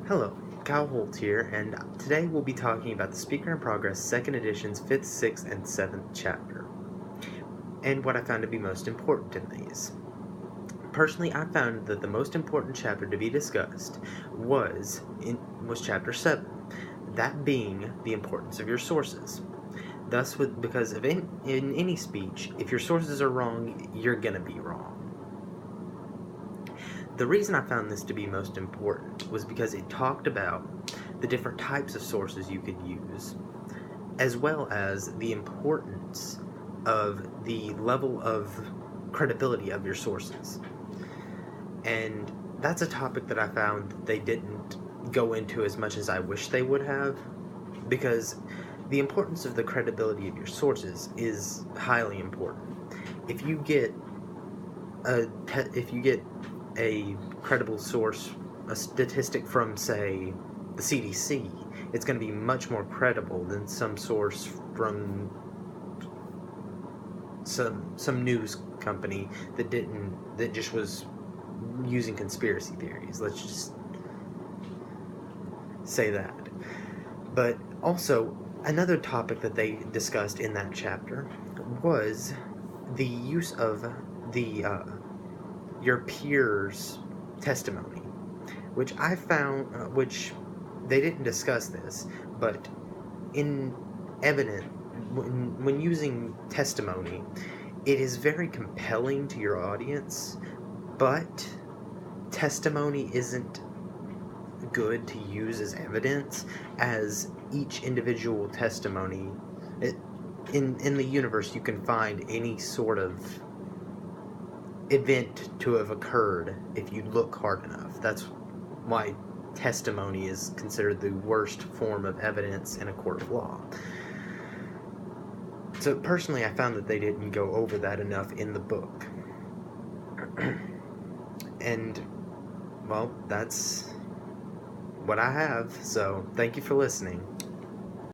Hello, Kyle Holt here, and today we'll be talking about the Speaker in Progress 2nd Edition's 5th, 6th, and 7th chapter, and what I found to be most important in these. Personally, I found that the most important chapter to be discussed was chapter 7, that being the importance of your sources. Thus, because in any speech, if your sources are wrong, you're gonna be wrong. The reason I found this to be most important was because it talked about the different types of sources you could use, as well as the importance of the level of credibility of your sources. And that's a topic that I found they didn't go into as much as I wish they would have, because the importance of the credibility of your sources is highly important. If you get a credible source, a statistic from, say, the CDC, it's going to be much more credible than some source from some news company that just was using conspiracy theories. Let's just say that. But also, another topic that they discussed in that chapter was the use of your peers' testimony, which I found, which they didn't discuss this, but in evident, when using testimony, it is very compelling to your audience, but testimony isn't good to use as evidence, as each individual testimony, in the universe you can find any sort of event to have occurred if you look hard enough. That's why testimony is considered the worst form of evidence in a court of law. So personally, I found that they didn't go over that enough in the book. And, well, that's what I have, so thank you for listening.